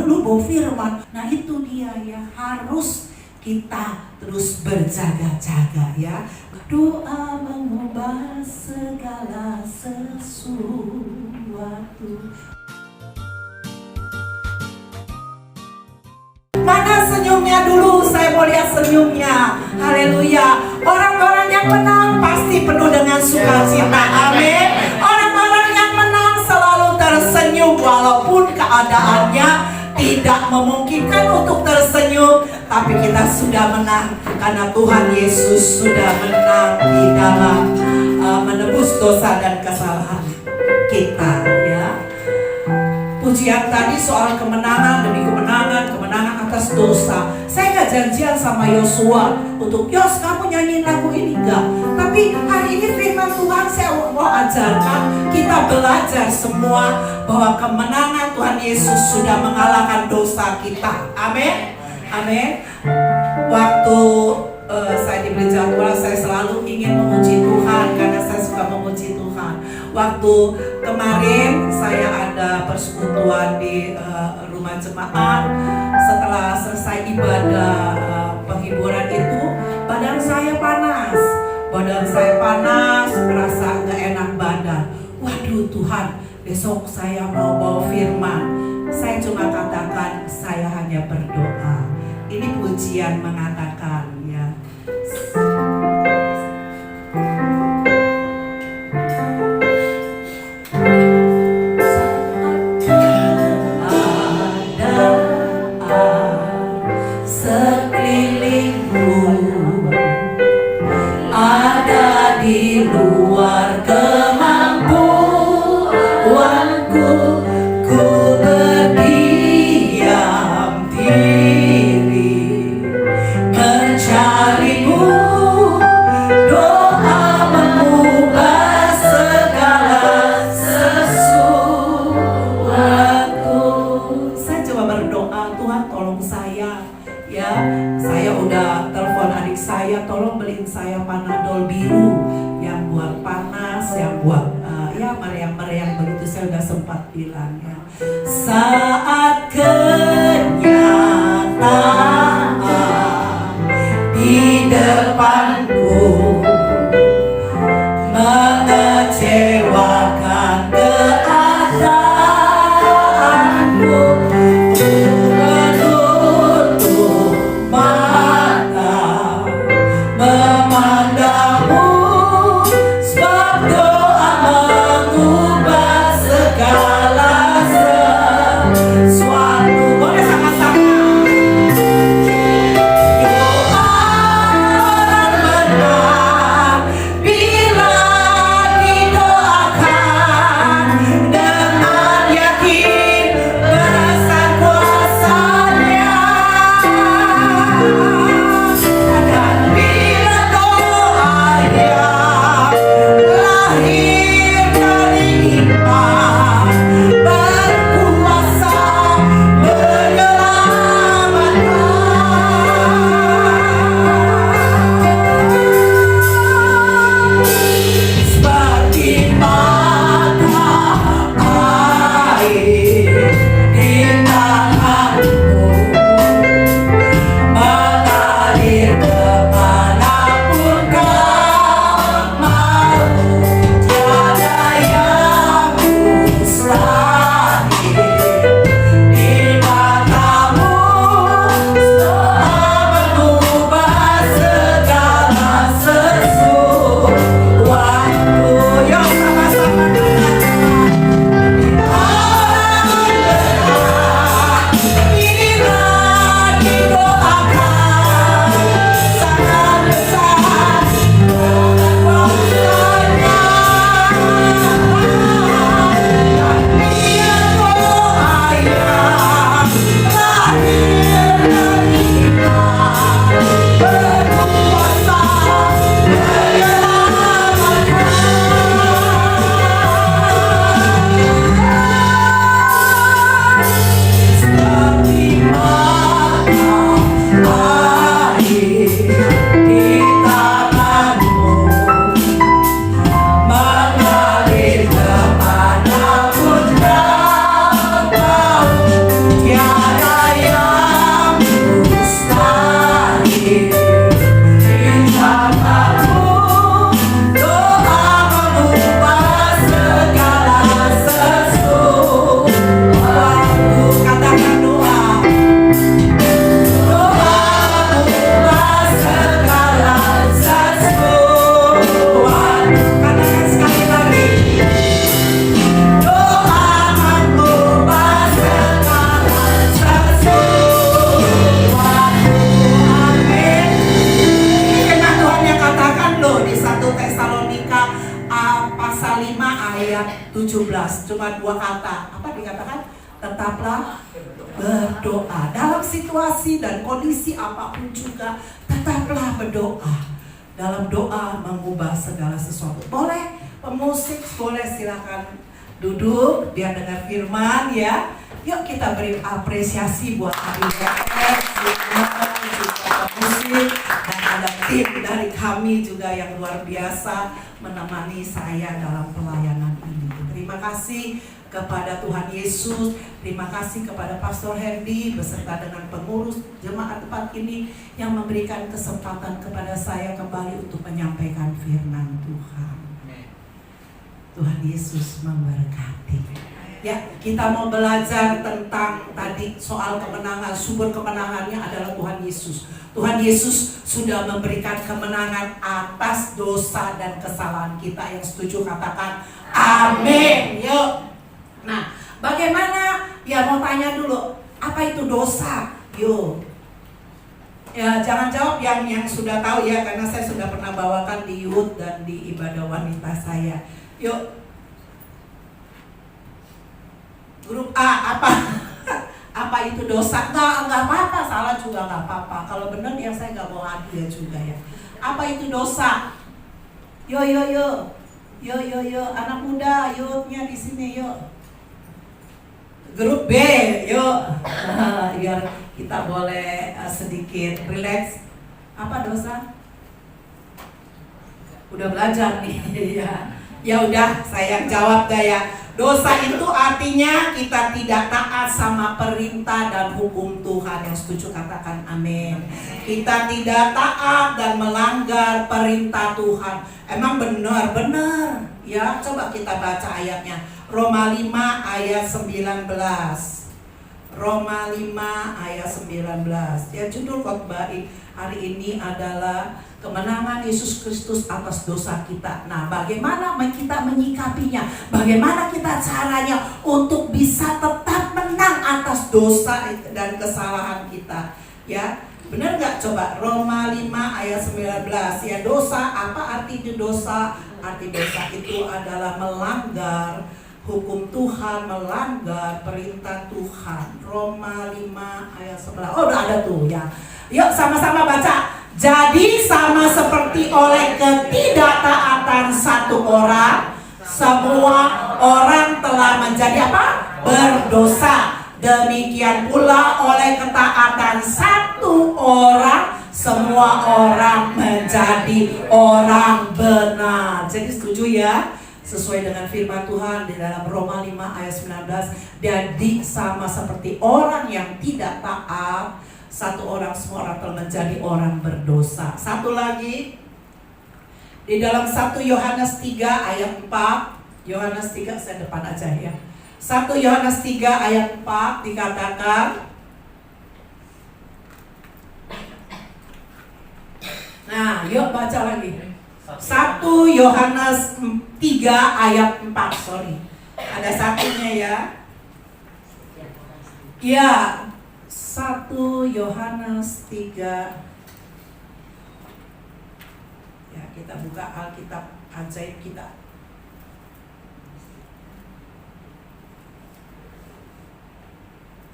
dulu bawa firman. Nah itu dia ya, harus kita terus berjaga-jaga ya. Doa mengubah segala sesuatu. Mana senyumnya dulu? Saya mau lihat senyumnya. Haleluya. Orang-orang yang menang pasti penuh dengan sukacita. Amin. Orang-orang yang menang selalu tersenyum walaupun keadaannya tidak memungkinkan untuk tersenyum, tapi kita sudah menang karena Tuhan Yesus sudah menang di dalam menebus dosa dan kesalahan kita ya. Pujian tadi soal kemenangan demi kemenangan, kemenangan atas dosa. Saya gak janjian sama Yosua untuk Yos kamu nyanyiin lagu ini, enggak. Tapi hari ini firman Tuhan saya mau ajarkan, kita belajar semua bahwa kemenangan Tuhan Yesus sudah mengalahkan dosa kita. Amin. Amin. Waktu saya diberi jadwal, saya selalu ingin memuji Tuhan karena saya suka memuji Tuhan. Waktu kemarin saya ada persekutuan di rumah jemaat. Setelah selesai ibadah penghiburan itu, badan saya panas. Merasa gak enak badan. Waduh Tuhan, besok saya mau bawa firman. Saya cuma katakan, saya hanya berdoa. Ini pujian mengatakan ya. Di luar kemampuanku, ku berdiam diri mencarimu. Doa mengubah segala sesuatu. Saya coba berdoa, Tuhan tolong saya ya. Saya udah telepon adik saya, tolong beliin saya Panadol biru yang buat panas, yang buat ya meriang-meriang begitu. Saya udah sempat bilang ya. Saat kenyataan di depanku mengecewakan keadaanku, menutup mata memandangmu, sebab doa mengubah segala cuma 2 kata. Apa dikatakan? Tetaplah berdoa. Dalam situasi dan kondisi apapun juga, tetaplah berdoa. Dalam doa mengubah segala sesuatu. Boleh pemusik, boleh silakan duduk biar dengar firman ya. Yuk kita beri apresiasi buat AIWF, juga musik, dan ada tim dari kami juga yang luar biasa menemani saya dalam pelayanan ini. Terima kasih kepada Tuhan Yesus, terima kasih kepada Pastor Hendy beserta dengan pengurus jemaat tempat ini yang memberikan kesempatan kepada saya kembali untuk menyampaikan firman Tuhan. Tuhan Yesus memberkati. Ya, kita mau belajar tentang tadi soal kemenangan. Sumber kemenangannya adalah Tuhan Yesus. Tuhan Yesus sudah memberikan kemenangan atas dosa dan kesalahan kita. Yang setuju katakan amin. Yuk. Nah, bagaimana? Ya mau tanya dulu, apa itu dosa? Yuk. Ya jangan jawab yang sudah tahu ya, karena saya sudah pernah bawakan di youth dan di ibadah wanita saya. Yuk. Grup A, apa itu dosa? Enggak apa-apa, salah juga enggak apa-apa. Kalau benar ya saya enggak mau adu ya juga ya. Apa itu dosa? Yo, anak muda, youthnya di sini yuk. Grup B, yuk. Biar kita boleh sedikit relax. Apa dosa? Udah belajar nih ya. Ya udah, saya jawab dah ya. Dosa itu artinya kita tidak taat sama perintah dan hukum Tuhan. Yang setuju katakan amin. Kita tidak taat dan melanggar perintah Tuhan. Emang benar ya. Coba kita baca ayatnya. Roma 5 ayat 19. Roma 5 ayat 19. Ya, judul khotbah hari ini adalah kemenangan Yesus Kristus atas dosa kita. Nah, bagaimana kita menyikapinya? Bagaimana kita caranya untuk bisa tetap menang atas dosa dan kesalahan kita? Ya, benar nggak? Coba Roma 5 ayat 19. Ya, dosa, apa arti dosa? Arti dosa itu adalah melanggar hukum Tuhan, melanggar perintah Tuhan. Roma 5 ayat 11. Oh, udah ada tuh ya. Yuk sama-sama baca. Jadi sama seperti oleh ketidaktaatan satu orang, semua orang telah menjadi apa? Berdosa. Demikian pula oleh ketaatan satu orang, semua orang menjadi orang benar. Jadi setuju ya? Sesuai dengan firman Tuhan di dalam Roma 5 ayat 19. Jadi sama seperti orang yang tidak taat, satu orang, semua orang telah menjadi orang berdosa. Satu lagi di dalam 1 Yohanes 3 ayat 4. Yohanes 3, saya depan aja ya. 1 Yohanes 3 ayat 4 dikatakan. Nah, yuk baca lagi. 1 Yohanes 3 ayat 4. Sorry, ada satunya ya. Ya, 1 Yohanes 3. Ya, kita buka Alkitab ajaib kita.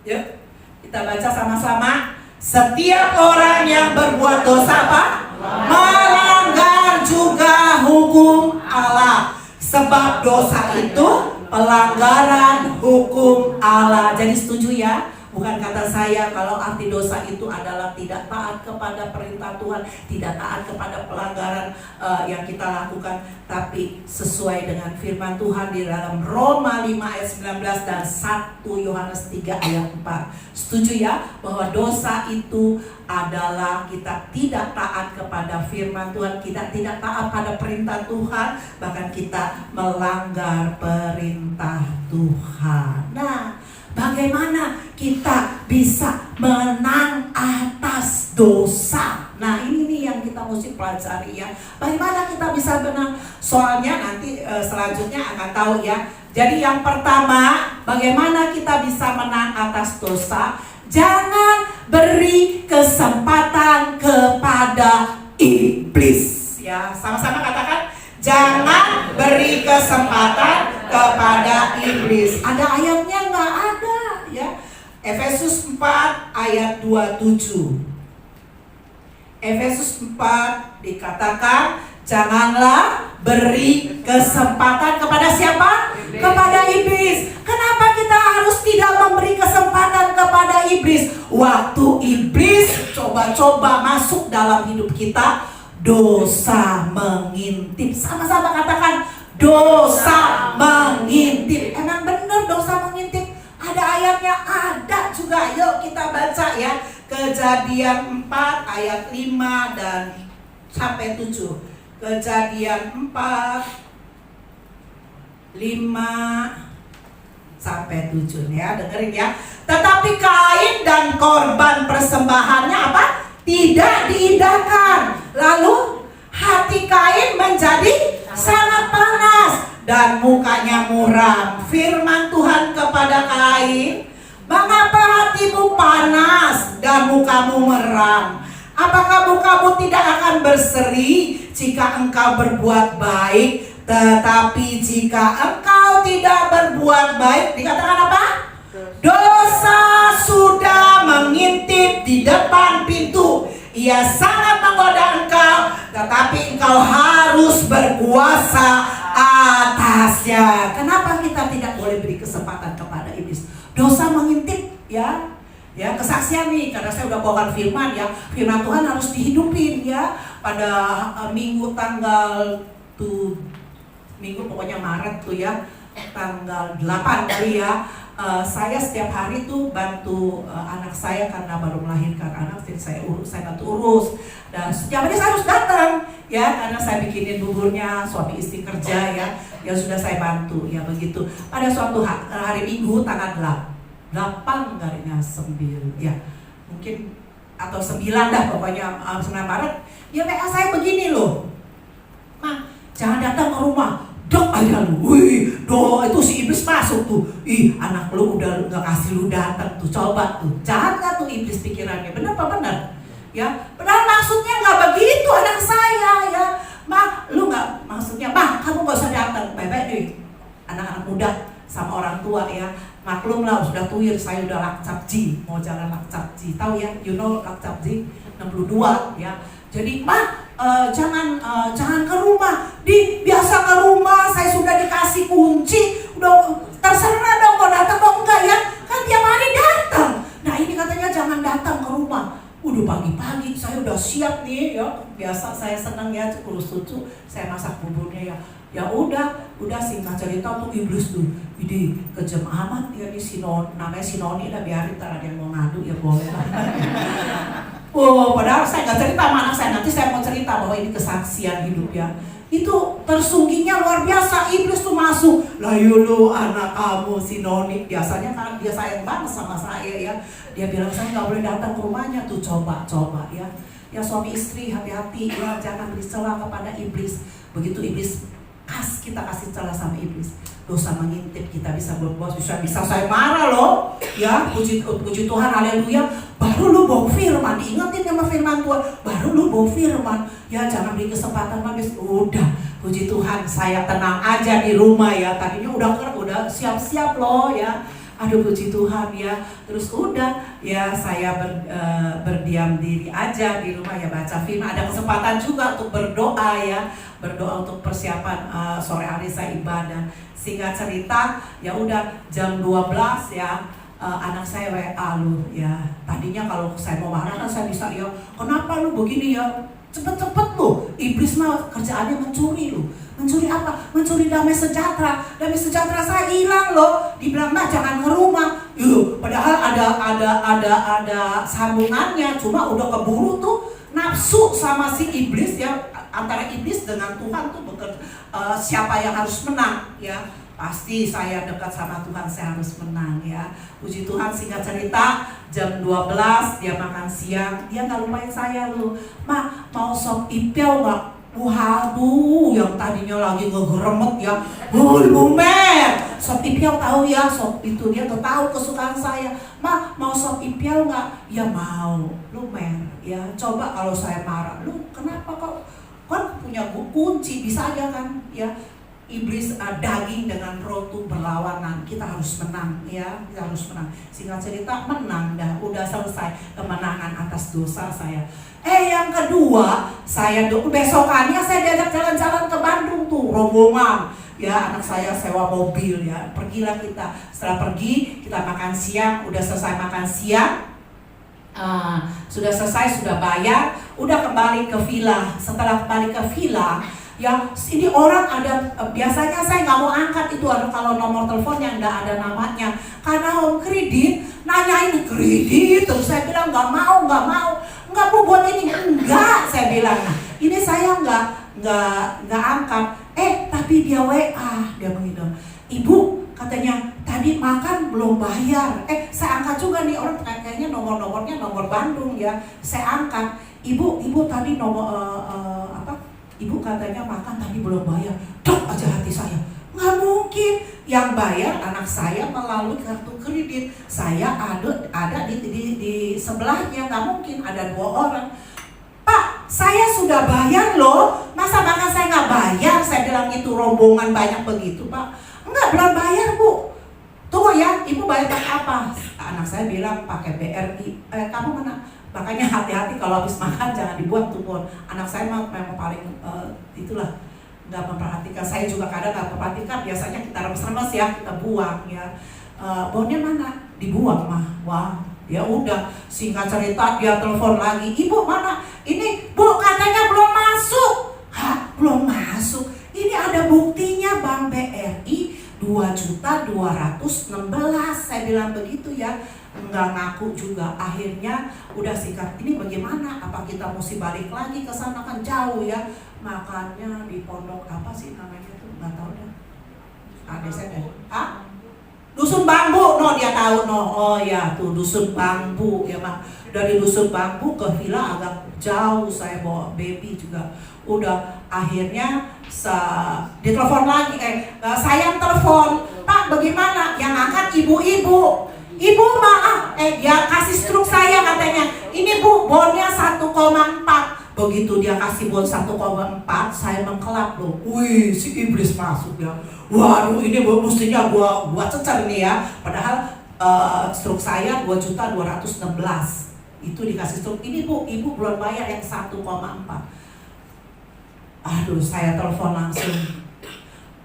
Yuk, kita baca sama-sama. Setiap orang yang berbuat dosa apa? Melanggar juga hukum Allah. Sebab dosa itu pelanggaran hukum Allah. Jadi setuju ya? Bukan kata saya kalau arti dosa itu adalah tidak taat kepada perintah Tuhan, tidak taat kepada pelanggaran yang kita lakukan, tapi sesuai dengan firman Tuhan di dalam Roma 5 ayat 19 dan 1 Yohanes 3 ayat 4. Setuju ya bahwa dosa itu adalah kita tidak taat kepada firman Tuhan, kita tidak taat pada perintah Tuhan, bahkan kita melanggar perintah Tuhan. Nah, bagaimana kita bisa menang atas dosa? Nah, ini nih yang kita mesti pelajari ya. Bagaimana kita bisa menang? Soalnya nanti selanjutnya akan tahu ya. Jadi yang pertama, bagaimana kita bisa menang atas dosa? Jangan beri kesempatan kepada iblis. Ya, sama-sama katakan, jangan beri kesempatan kepada iblis. Ada ayatnya nggak? Ada ya. Efesus 4 ayat 27. Efesus 4 dikatakan, janganlah beri kesempatan kepada siapa? Kepada iblis. Kenapa kita harus tidak memberi kesempatan kepada iblis? Waktu iblis coba-coba masuk dalam hidup kita, dosa mengintip. Sama-sama katakan, dosa mengintip. Emang benar dosa mengintip? Ada ayatnya? Ada juga. Yuk kita baca ya. Kejadian 4 ayat 5 dan sampai 7. Kejadian 4 5 sampai 7 ya, dengerin ya. Tetapi Kain dan korban persembahannya apa? Tidak diindahkan. Lalu hati Kain menjadi sangat panas dan mukanya muram. Firman Tuhan kepada Kain, mengapa hatimu panas dan mukamu meram? Apakah mukamu tidak akan berseri jika engkau berbuat baik? Tetapi jika engkau tidak berbuat baik, dikatakan apa? Dosa sudah mengintip di depan pintu. Ia sangat menggoda engkau, tetapi engkau harus berkuasa atasnya. Kenapa kita tidak boleh beri kesempatan kepada iblis? Dosa mengintip ya. Ya, kesaksian nih, karena saya udah bawakan firman ya. Firman Tuhan harus dihidupin ya. Pada minggu tanggal minggu pokoknya Maret tuh ya, tanggal 8 kali ya. Saya setiap hari tuh bantu anak saya karena baru melahirkan anak, saya bantu urus. Dan setiap hari saya harus datang ya, karena saya bikinin buburnya, suami istri kerja ya. Ya sudah saya bantu ya begitu. Pada suatu hari Minggu tanggal 8 kalinya 9 ya, mungkin atau 9 dah pokoknya 9 Maret. Ya WA saya begini loh, Ma, jangan datang ke rumah, dok aja lu. Wih, itu si iblis masuk tuh. Ih, anak lu udah gak kasih lu datang tuh, coba tuh. Jangan tuh iblis pikirannya, bener apa bener? Ya, padahal maksudnya gak begitu anak saya ya. Ma, lu gak maksudnya, Ma, kamu gak usah datang. Baik-baik deh, anak-anak muda sama orang tua ya. Maklum lah, sudah tuir, saya udah Lakcapji, mau jalan Lakcapji, tahu ya, you know Lakcapji 62 ya. Jadi jangan ke rumah, biasa ke rumah, saya sudah dikasih kunci, udah terserah dong mau datang atau enggak ya, kan tiap hari datang. Nah ini katanya jangan datang ke rumah. Udah pagi-pagi saya udah siap nih ya, biasa saya senang ya kurus cucu, saya masak buburnya ya. Ya udah singkat cerita tuh iblis tuh, ini kejam amat ya, ini namanya Sinoni lah, biarin ntar ada yang mau ngadu ya boleh lah. Oh, padahal saya nggak cerita sama anak saya, nanti saya mau cerita bahwa ini kesaksian hidup ya. Itu tersungginya luar biasa, iblis tuh masuk. Lah yulu anak kamu Sinoni, biasanya kan dia sayang banget sama saya ya. Dia bilang saya nggak boleh datang ke rumahnya tuh, coba ya. Ya suami istri hati-hati ya, jangan beri celah kepada iblis. Begitu iblis kita kasih celah sama iblis, dosa mengintip, kita bisa berbuat, bisa saya marah loh ya. Puji Tuhan, haleluya. Baru lu bawa firman, diingetin sama firman Tuhan, baru lu bawa firman ya, jangan beri kesempatan habis. Udah, puji Tuhan, saya tenang aja di rumah ya. Tadinya udah siap-siap loh ya. Aduh puji Tuhan ya. Terus udah ya saya berdiam diri aja di rumah ya, baca firman. Ada kesempatan juga untuk berdoa ya, berdoa untuk persiapan sore hari saya ibadah. Singkat cerita ya udah jam 12 ya, anak saya WA lu ya. Tadinya kalau saya mau marah kan saya bisa ya, kenapa lu begini ya, cepet-cepet lu, iblis mah kerjaannya mencuri lu. Mencuri apa? Mencuri damai sejahtera. Damai sejahtera saya hilang loh. Dibilang nah jangan ke rumah. Padahal ada sambungannya. Cuma udah keburu tuh nafsu sama si iblis ya. Antara iblis dengan Tuhan tuh siapa yang harus menang ya. Pasti saya dekat sama Tuhan, saya harus menang ya. Puji Tuhan, singkat cerita jam 12 dia makan siang. Dia gak lupain saya loh. Ma, mau sop ipel gak? Waduh, yang tadinya lagi ngegeremet ya, lumer. Sop ipel tahu ya, sop itu dia tuh tahu kesukaan saya. Ma, mau sop ipel nggak? Ya mau, lumer. Ya coba kalau saya marah, lu kenapa kok? Kan punya kunci, bisa aja kan? Ya iblis daging dengan roh itu berlawanan. Kita harus menang ya, kita harus menang. Singkat cerita menang dah, udah selesai kemenangan atas dosa saya. Yang kedua, saya besokannya saya diajak jalan-jalan ke Bandung tuh, rombongan. Ya, anak saya sewa mobil ya. Pergilah kita. Setelah pergi, kita makan siang. Udah selesai makan siang, sudah selesai, sudah bayar, udah kembali ke villa. Setelah kembali ke villa, ya ini orang ada, biasanya saya nggak mau angkat itu kalau nomor teleponnya nggak ada namanya, karena home kredit nanyain kredit terus. Saya bilang nggak mau buat ini, enggak, saya bilang. Nah, ini saya nggak angkat. Tapi dia WA, dia begitu, Ibu katanya tadi makan belum bayar. Saya angkat juga nih, orang kayaknya nomornya nomor Bandung ya. Saya angkat, Ibu tadi nomor Ibu katanya makan tadi belum bayar. Dok aja hati saya, nggak mungkin. Yang bayar anak saya melalui kartu kredit. Saya ada di sebelahnya, nggak mungkin ada 2 orang. Pak, saya sudah bayar loh, masa makan saya nggak bayar? Saya bilang gitu, rombongan banyak begitu Pak. Enggak, belum bayar Bu. Tunggu ya, Ibu bayar pakai apa? Anak saya bilang pakai BRI. Kamu mana? Makanya hati-hati kalau habis makan jangan dibuang tuh bon. Anak saya memang paling itulah, nggak memperhatikan. Saya juga kadang nggak memperhatikan. Biasanya kita remes-remes ya, kita buang ya. Bonnya mana? Dibuang mah. Wah, ya udah. Singkat cerita dia telepon lagi. Ibu mana? Ini Bu katanya belum masuk. Hah, belum masuk? Ini ada buktinya Bank BRI 2.216.000. Saya bilang begitu ya. Enggak ngaku juga. Akhirnya udah sikat, ini bagaimana? Apa kita mesti balik lagi ke sana, kan jauh ya. Makanya di pondok apa sih namanya tuh, nggak tahu deh. Ada saya Dusun Bambu, dia tahu Oh ya tuh Dusun Bambu ya Mak. Dari Dusun Bambu ke villa agak jauh, saya bawa baby juga. Udah akhirnya ditelepon lagi, saya telepon, Pak bagaimana? Yang angkat ibu-ibu. Ibu maaf, dia kasih struk saya katanya, ini Bu bonnya 1,4. Begitu dia kasih bon 1,4, saya mengkelap loh. Wih, si iblis masuk ya. Waduh, ini mestinya gua cecer nih ya. Padahal struk saya 2.216.000. Itu dikasih struk. Ini Bu, Ibu belum bayar yang 1,4. Aduh, saya telepon langsung.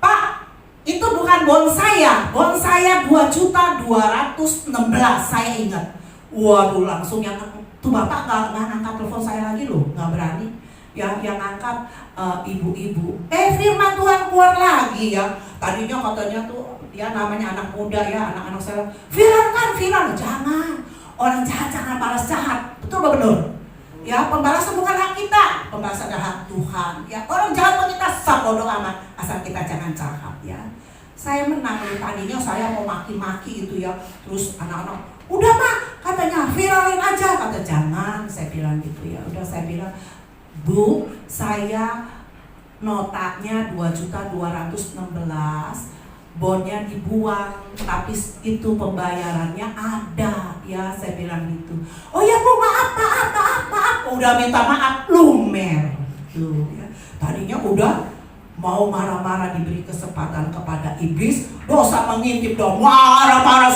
Pak, itu bukan bon saya 2.216.000, saya ingat. Waduh, langsung yang tuh Bapak nggak angkat telepon saya lagi loh, nggak berani. Yang angkat ibu-ibu. Firman Tuhan keluar lagi ya. Tadinya katanya tuh ya namanya anak muda ya, anak-anak saya. Viral, jangan. Orang jahat jangan balas jahat. Betul benar. Ya, pembalasan bukan hak kita, pembalasan adalah hak Tuhan. Ya, orang jahat pun kita bodo amat, asal kita jangan jahat ya. Saya menang, tadinya saya mau maki-maki gitu ya. Terus anak-anak, udah Pak, katanya viralin aja, kata jangan, saya bilang gitu ya. Udah saya bilang, Bu, saya notanya 2.216.000, bonnya dibuang, tapi itu pembayarannya ada, ya saya bilang gitu. Oh ya Bu, maaf. Udah minta maaf, lumer. Tuh, ya. Tadinya udah mau marah-marah, diberi kesempatan kepada iblis, dosa mengintip dong, marah-marah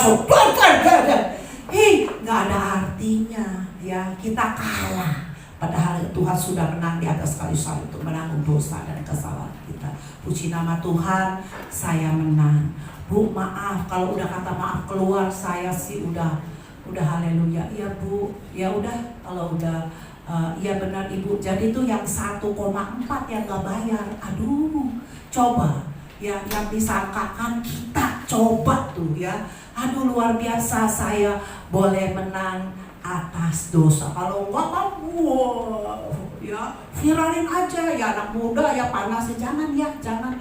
nggak ada artinya, ya kita kalah. Padahal Tuhan sudah menang di atas kayu salib untuk menanggung dosa dan kesalahan kita. Puji nama Tuhan, saya menang. Bu, maaf kalau udah kata maaf keluar, saya sih udah haleluya. Iya Bu, ya udah kalau udah iya benar Ibu. Jadi itu yang 1,4 yang gak bayar. Aduh, coba ya, yang disangkakan kita coba tuh ya. Aduh, luar biasa, saya boleh menang atas dosa. Kalau enggak kan ya viralin aja ya, anak muda ya, panas ya, jangan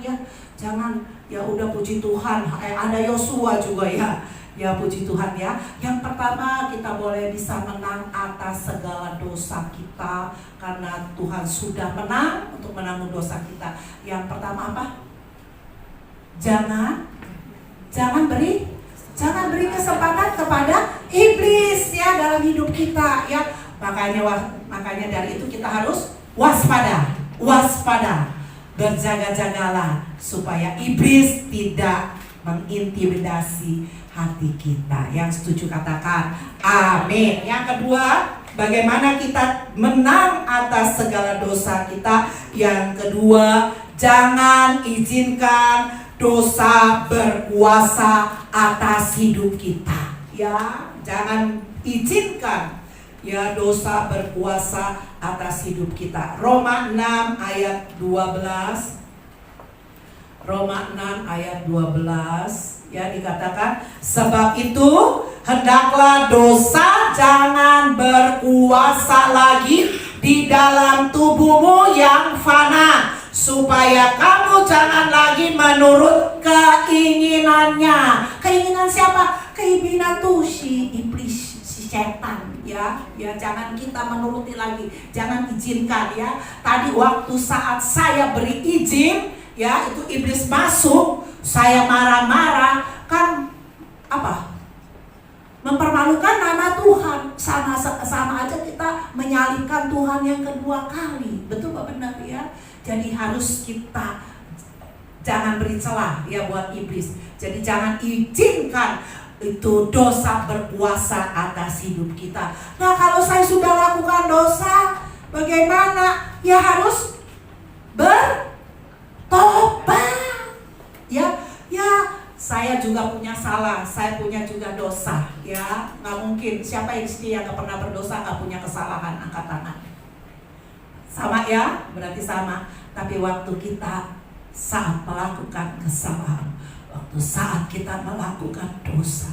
ya udah. Puji Tuhan, ada Yosua juga ya. Ya puji Tuhan ya. Yang pertama, kita boleh bisa menang atas segala dosa kita karena Tuhan sudah menang untuk menanggung dosa kita. Yang pertama apa? Jangan beri kesempatan kepada iblis ya dalam hidup kita ya. Makanya dari itu kita harus waspada. berjaga-jagalah supaya iblis tidak mengintimidasi hati kita. Yang setuju katakan amin. Yang kedua, bagaimana kita menang atas segala dosa kita. Yang kedua, jangan izinkan dosa berkuasa atas hidup kita. Ya, jangan izinkan ya dosa berkuasa atas hidup kita. Roma 6 ayat 12. Roma 6 ayat 12 ya, dikatakan, sebab itu hendaklah dosa jangan berkuasa lagi di dalam tubuhmu yang fana, supaya kamu jangan lagi menurut keinginannya. Keinginan siapa? Keinginan tuh si iblis, si setan ya. Ya, jangan kita menuruti lagi, jangan izinkan ya. Tadi waktu saat saya beri izin ya, itu iblis masuk, saya marah-marah, kan apa? Mempermalukan nama Tuhan. Sama aja kita menyalibkan Tuhan yang kedua kali. Betul Pak, benar ya? Jadi harus kita jangan beri celah ya buat iblis. Jadi jangan izinkan itu dosa berkuasa atas hidup kita. Nah, kalau saya sudah lakukan dosa, bagaimana? Ya harus bertobat. Ya, saya juga punya salah, saya punya juga dosa. Ya, nggak mungkin. Siapa yang di sini yang nggak pernah berdosa, nggak punya kesalahan? Angkat tangan. Sama ya, berarti sama. Tapi waktu kita saat melakukan kesalahan, waktu saat kita melakukan dosa,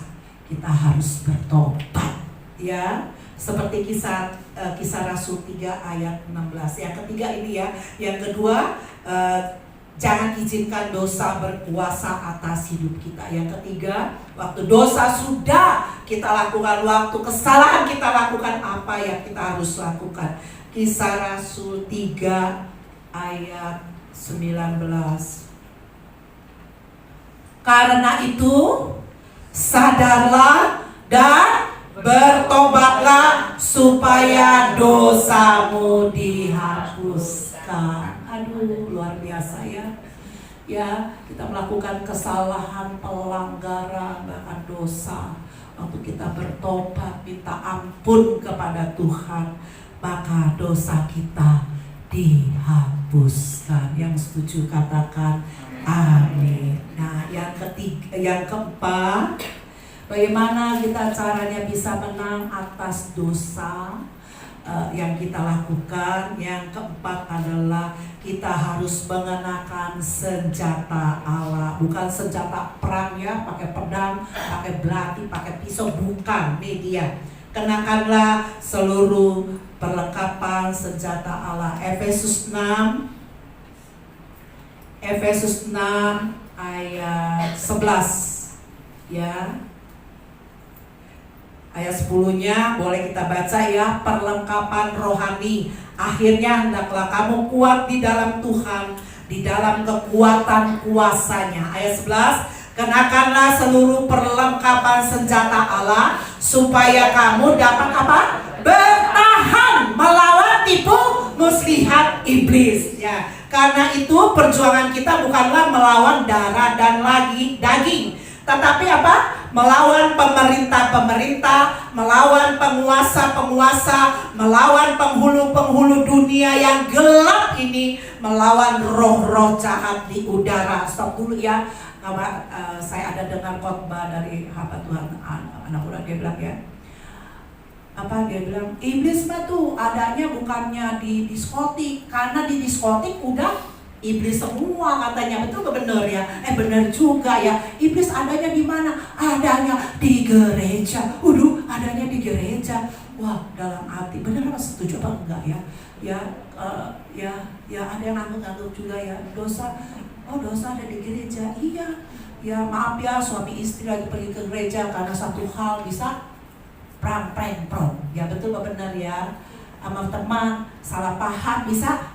kita harus bertobat. Ya, seperti kisah Rasul 3 ayat 16. Yang ketiga ini ya. Yang kedua, jangan izinkan dosa berkuasa atas hidup kita. Yang ketiga, waktu dosa sudah kita lakukan, waktu kesalahan kita lakukan, apa yang kita harus lakukan? Kisah Rasul 3 ayat 19. Karena itu sadarlah dan bertobatlah supaya dosamu dihapuskan. Aduh, luar biasa ya. Ya, kita melakukan kesalahan, pelanggaran, bahkan dosa. Waktu kita bertobat, minta ampun kepada Tuhan, maka dosa kita dihapuskan. Yang setuju katakan amin. Nah, yang keempat, bagaimana kita caranya bisa menang atas dosa yang kita lakukan? Yang keempat adalah kita harus mengenakan senjata Allah. Bukan senjata perang ya, pakai pedang, pakai belati, pakai pisau, bukan. Nih dia, kenakanlah seluruh perlengkapan senjata Allah. Efesus 6 ayat 11 ya. Ayat 10-nya boleh kita baca ya. Perlengkapan rohani, akhirnya hendaklah kamu kuat di dalam Tuhan, di dalam kekuatan kuasanya. Ayat 11, kenakanlah seluruh perlengkapan senjata Allah, supaya kamu dapat apa? Bertahan melawan tipu muslihat iblis ya. Karena itu perjuangan kita bukanlah melawan darah dan daging, tetapi apa? Melawan pemerintah-pemerintah, melawan penguasa-penguasa, melawan penghulu-penghulu dunia yang gelap ini, melawan roh-roh jahat di udara. Stop dulu ya. Saya ada dengar khotbah dari hamba Tuhan, anak muda, dia bilang ya, dia bilang iblis mah tuh adanya bukannya di diskotik, karena di diskotik udah iblis semua katanya. Betul gak bener ya? Bener juga ya. Iblis adanya di mana? Adanya di gereja. Adanya di gereja. Wah, dalam hati bener apa, setuju apa enggak ya? Ya ada yang ngangguk juga ya. Dosa ada di gereja. Iya. Ya maaf ya, suami istri lagi pergi ke gereja karena satu hal bisa prang. Ya betul gak benar ya? Sama teman salah paham bisa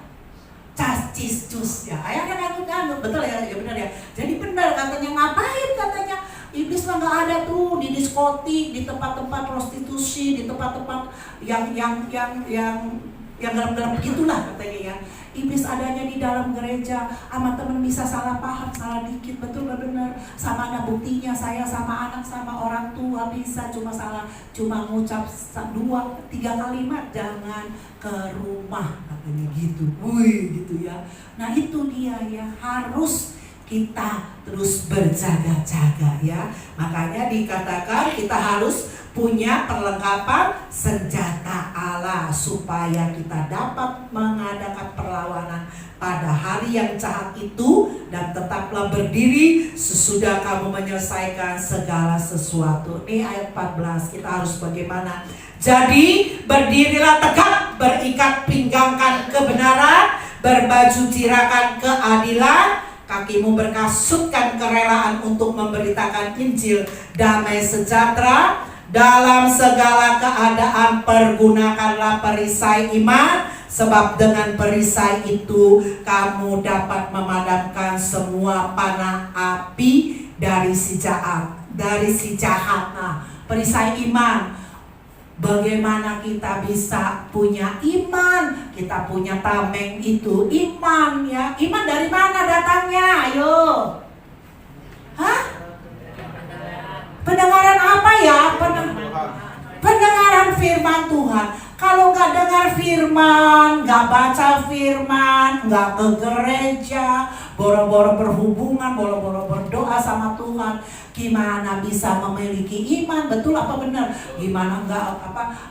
cus ya. Ayah kan ngangguk, betul ya? Ya benar ya. Jadi benar katanya, ngapain katanya iblis mah nggak ada tuh di diskotik, di tempat-tempat prostitusi, di tempat-tempat yang yang gelap-gelap begitulah katanya ya. Iblis adanya di dalam gereja. Sama temen bisa salah paham, salah dikit, betul gak benar? Sama ada buktinya, saya sama anak, sama orang tua bisa cuma ngucap 2-3 kalimat, jangan ke rumah katanya gitu. Wih gitu ya. Nah itu dia ya, harus kita terus berjaga-jaga ya. Makanya dikatakan kita harus punya perlengkapan senjata Allah supaya kita dapat mengadakan perlawanan pada hari yang jahat itu, dan tetaplah berdiri sesudah kamu menyelesaikan segala sesuatu. Ini ayat 14, kita harus bagaimana? Jadi berdirilah tegak, berikat pinggangkan kebenaran, berbaju tirakan keadilan, kakimu berkasutkan kerelaan untuk memberitakan Injil damai sejahtera. Dalam segala keadaan pergunakanlah perisai iman, sebab dengan perisai itu kamu dapat memadamkan semua panah api dari si jahat. Nah, perisai iman. Bagaimana kita bisa punya iman? Kita punya tameng itu iman ya. Iman dari mana datangnya? Ayo. Hah? Pendengaran apa ya? Pendengaran firman Tuhan. Kalau nggak dengar firman, nggak baca firman, nggak ke gereja, boro-boro berhubungan, boro-boro berdoa sama Tuhan, gimana bisa memiliki iman? Betul apa benar? Gimana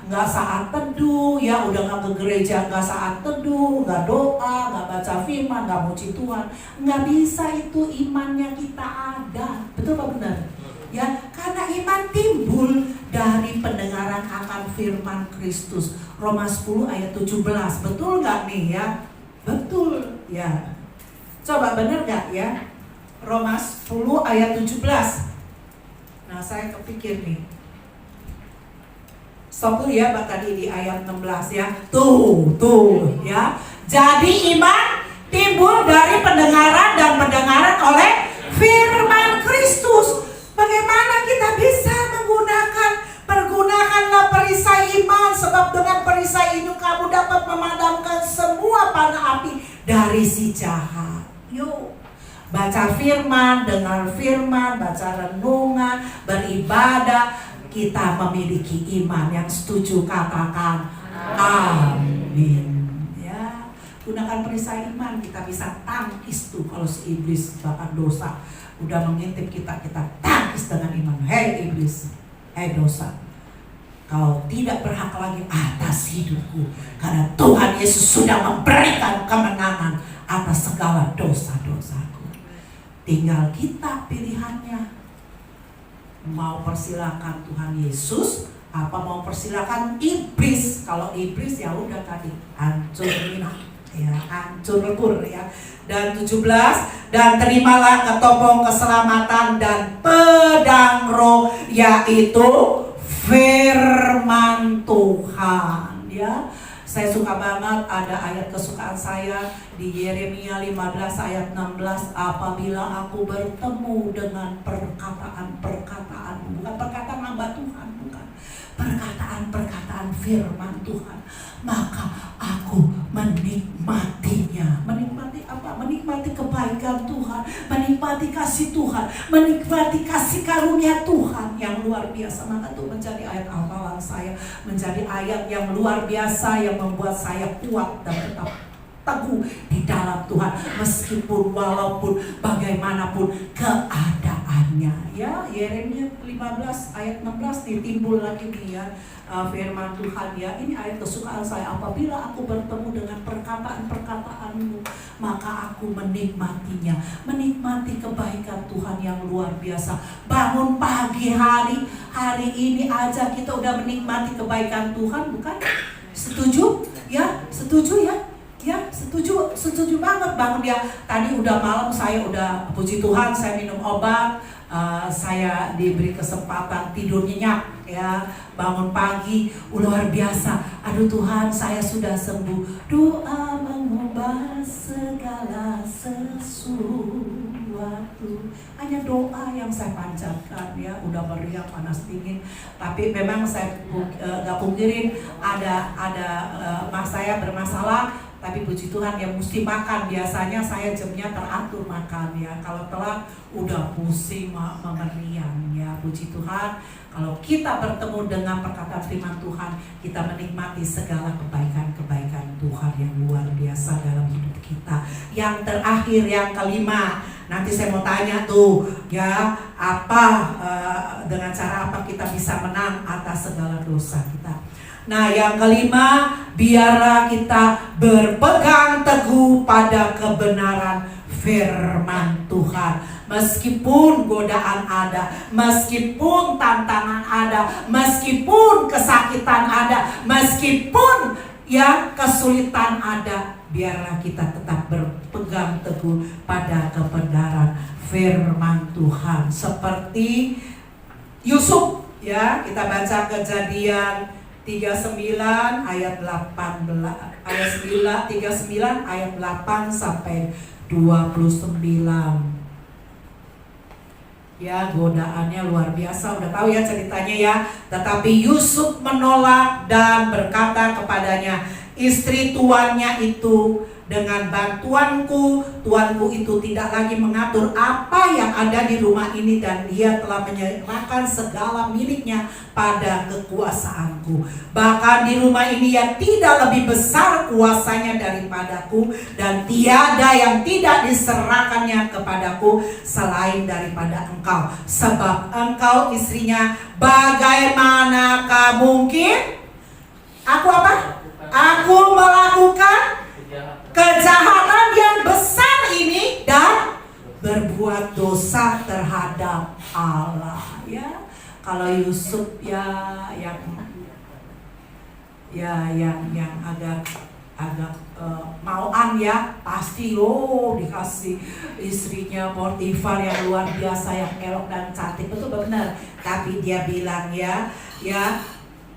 nggak saat teduh ya, udah nggak ke gereja, nggak saat teduh, nggak doa, nggak baca firman, nggak muji Tuhan, nggak bisa itu imannya kita ada. Betul apa benar? Ya, karena iman timbul dari pendengaran akan firman Kristus. Roma 10 ayat 17. Betul gak nih ya? Betul ya. Coba bener gak ya? Roma 10 ayat 17. Nah saya kepikir nih, stop dulu ya tadi di ayat 16 ya. Tuh ya. Jadi iman timbul dari pendengaran, dan pendengaran oleh firman Kristus. Bagaimana kita bisa pergunakanlah perisai iman, sebab dengan perisai itu kamu dapat memadamkan semua panah api dari si jahat. Yuk, baca firman, dengar firman, baca renungan, beribadah, kita memiliki iman. Yang setuju katakan amin. Ya, gunakan perisai iman, kita bisa tangkis tuh kalau si iblis bahkan dosa udah mengintip kita tangkis dengan iman. Hei iblis, hei dosa, kau tidak berhak lagi atas hidupku, karena Tuhan Yesus sudah memberikan kemenangan atas segala dosa-dosaku. Tinggal kita pilihannya, mau persilakan Tuhan Yesus apa mau persilakan iblis. Kalau iblis ya udah tadi hancur minah ya, hancur lebur ya. Dan 17, dan terimalah ketopong keselamatan dan pedang roh, yaitu firman Tuhan ya. Saya suka banget ada ayat kesukaan saya di Yeremia 15 ayat 16. Apabila aku bertemu dengan perkataan-perkataan, bukan perkataan hamba Tuhan, bukan perkataan-perkataan firman Tuhan, maka aku menikmatinya. Menikmati apa? Menikmati kebaikan Tuhan, menikmati kasih Tuhan, menikmati kasih karunia Tuhan yang luar biasa. Maka itu menjadi ayat hafalan saya, menjadi ayat yang luar biasa yang membuat saya kuat dan tetap teguh di dalam Tuhan, meskipun walaupun bagaimanapun keadaannya ya. Yeremia 15 ayat 16 ditimbul lagi nih ya, firman Tuhan ya. Ini ayat kesukaan saya. Apabila aku bertemu dengan perkataan-perkataanmu, maka aku menikmatinya, menikmati kebaikan Tuhan yang luar biasa. Bangun pagi hari ini aja kita udah menikmati kebaikan Tuhan, bukan? Setuju ya? Setuju ya? Ya, setuju banget. Bangun dia tadi udah malam, saya udah puji Tuhan, saya minum obat, saya diberi kesempatan tidur nyenyak ya. Bangun pagi luar biasa. Aduh Tuhan, saya sudah sembuh. Doa mengubah segala sesuatu. sesuatu. Hanya doa yang saya panjatkan ya, udah meriah panas dingin. Tapi memang saya gak pungkirin ada mas saya bermasalah. Tapi puji Tuhan yang mesti makan. Biasanya saya jamnya teratur makan ya. Kalau telat udah pusing memeriang ya. Puji Tuhan. Kalau kita bertemu dengan perkataan firman Tuhan, kita menikmati segala kebaikan-kebaikan Tuhan yang luar biasa dalam hidup kita. Yang terakhir, yang kelima, nanti saya mau tanya tuh ya, dengan cara apa kita bisa menang atas segala dosa kita. Nah, yang kelima, biarlah kita berpegang teguh pada kebenaran firman Tuhan. Meskipun godaan ada, meskipun tantangan ada, meskipun kesakitan ada, meskipun ya kesulitan ada, biarlah kita tetap berpegang teguh pada kebenaran firman Tuhan. Seperti Yusuf ya, kita baca Kejadian 39 ayat 18 ayat 39 ayat 8 sampai 29. Ya, godaannya luar biasa, udah tahu ya ceritanya ya. Tetapi Yusuf menolak dan berkata kepadanya, istri tuannya itu, dengan bantuanku, tuanku itu tidak lagi mengatur apa yang ada di rumah ini, dan dia telah menyerahkan segala miliknya pada kekuasaanku. Bahkan di rumah ini ia tidak lebih besar kuasanya daripadaku, dan tiada yang tidak diserahkannya kepadaku selain daripada engkau. Sebab engkau istrinya, bagaimanakah mungkin aku Aku melakukan kejahatan yang besar ini dan berbuat dosa terhadap Allah ya. Kalau Yusuf yang agak mauan ya, pasti dikasih istrinya Potifar yang luar biasa, yang elok dan cantik, betul benar. Tapi dia bilang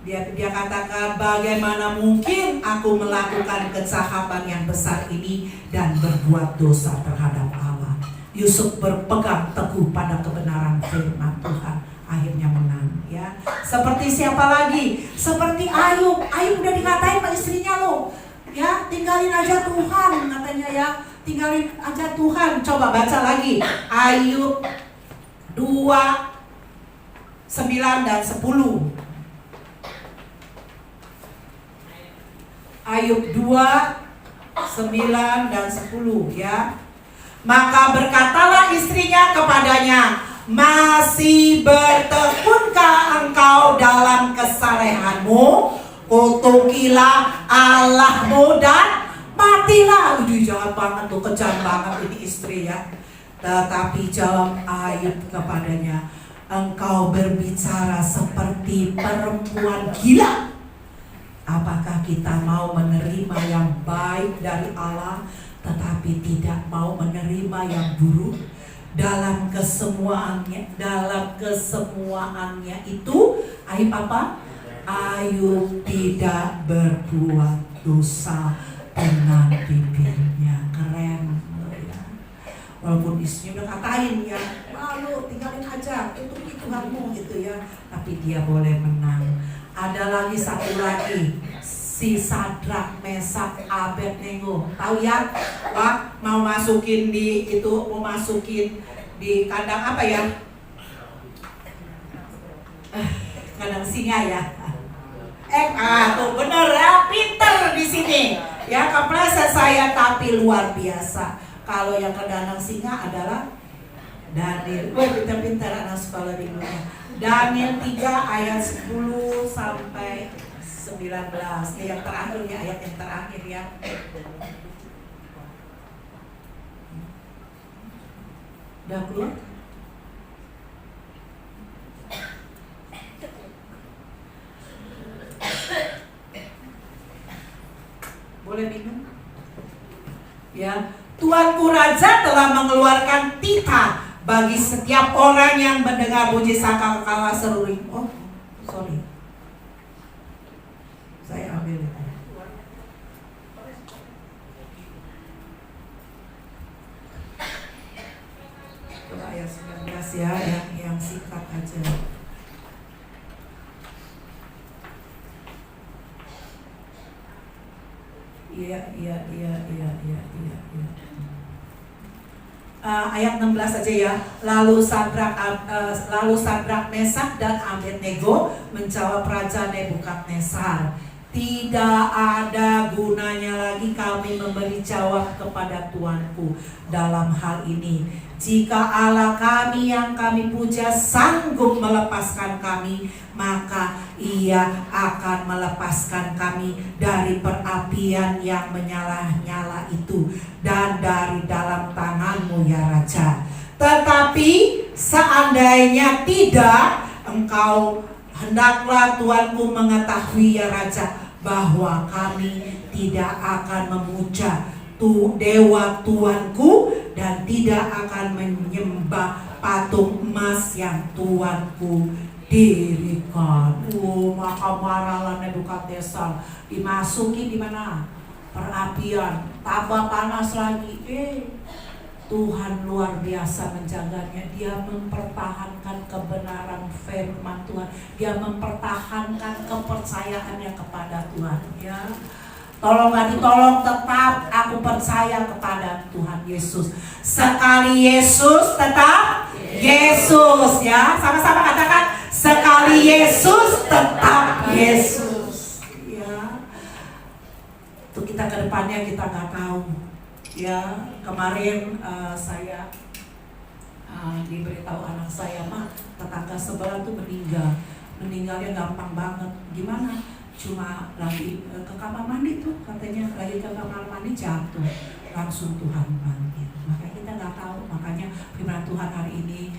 dia katakan, bagaimana mungkin aku melakukan kejahatan yang besar ini dan berbuat dosa terhadap Allah. Yusuf berpegang teguh pada kebenaran firman Tuhan, akhirnya menang ya. Seperti siapa lagi? Seperti Ayub. Ayub udah dikatain sama istrinya ya, tinggalin aja Tuhan katanya ya, tinggalin aja Tuhan. Coba baca lagi Ayub 2, 9 dan 10. Ayub 2, 9 dan 10 ya. Maka berkatalah istrinya kepadanya, masih bertekunkah engkau dalam kesalehanmu? Kutukilah Allahmu dan matilah. Jahat banget tuh, kejam banget ini istri ya. Tetapi jawab Ayub kepadanya, engkau berbicara seperti perempuan gila. Apakah kita mau menerima yang baik dari Allah, tetapi tidak mau menerima yang buruk? Dalam kesemuaannya itu, Ayub apa? Ayub tidak berbuat dosa dengan bibirnya. Keren ya. Walaupun istrinya udah katain ya, lalu tinggalin aja, itu Tuhanmu gitu ya, tapi dia boleh menang. Ada lagi satu lagi, si Sadrak, Mesak, Abednego. Tahu ya? Mau masukin di kandang apa ya? Kandang singa ya. Tuh bener ya, pinter di sini. Ya, kepleset saya, tapi luar biasa. Kalau yang ke kandang singa adalah Daniel. Pinter-pinter anak sekolah minggunya. Daniel 3 ayat 10 sampai 19. Yang terakhir ya, ayat yang terakhir ya. Udah keluar? Boleh minum? Ya, Tuanku Raja telah mengeluarkan titah bagi setiap orang yang mendengar bunyi sangkakala seruling. Oh, sorry. Saya ambil itu. Mas ya, yang singkat aja. Iya. Ayat 16 aja ya. Lalu Sadrak, Mesak dan Abednego menjawab Raja Nebukadnezar, tidak ada gunanya lagi kami memberi jawab kepada Tuanku dalam hal ini. Jika Allah kami yang kami puja sanggup melepaskan kami, maka Ia akan melepaskan kami dari perapian yang menyala-nyala itu dan dari dalam tangan-Mu ya Raja. Tetapi seandainya tidak, Engkau hendaklah Tuanku mengetahui ya Raja, bahwa kami tidak akan memuja dewa Tuanku dan tidak akan menyembah patung emas yang Tuanku dirikan. Maka marahlah Nebukadnezar, dimasuki di mana? Perapian, tambah panas lagi. Tuhan luar biasa menjaganya. Dia mempertahankan kebenaran firman Tuhan. Dia mempertahankan kepercayaannya kepada Tuhan ya. Tolong gak ditolong, tetap aku percaya kepada Tuhan Yesus. Sekali Yesus, tetap Yesus ya. Sama-sama katakan, sekali Yesus, tetap Yesus ya. Untuk kita ke depannya kita gak tahu ya. Kemarin saya diberitahu anak saya, Mak, tetangga sebelah tuh meninggalnya gampang banget. Gimana? Cuma lagi ke kamar mandi tuh, katanya lagi ke kamar mandi jatuh, langsung Tuhan bangkit. Makanya kita nggak tahu. Makanya firman Tuhan hari ini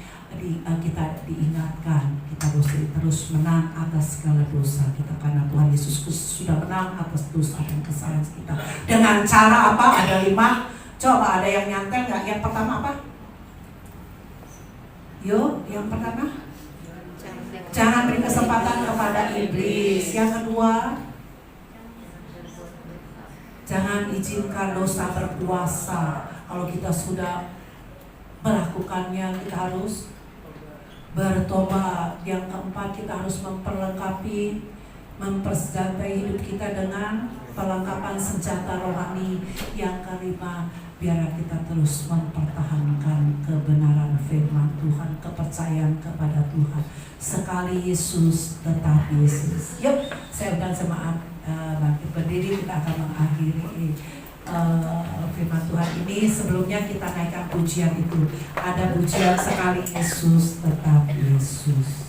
kita diingatkan, kita harus terus menang atas segala dosa kita, karena Tuhan Yesus Kristus sudah menang atas dosa dan kesalahan kita. Dengan cara apa? Ada 5. Coba ada yang nyantel nggak? Yang pertama apa? Yang pertama, jangan beri kesempatan kepada iblis. Yang kedua, jangan izinkan dosa berkuasa. Kalau kita sudah melakukannya, kita harus bertobat. Yang keempat, kita harus mempersenjatai hidup kita dengan perlengkapan senjata rohani. Yang kelima, biar kita terus mempertahankan kebenaran firman Tuhan, kepercayaan kepada Tuhan. Sekali Yesus, tetap Yesus. Yuk, saya undang jemaat bangkit berdiri, kita akan mengakhiri firman Tuhan ini. Sebelumnya kita naikkan pujian itu. Ada pujian sekali Yesus, tetap Yesus.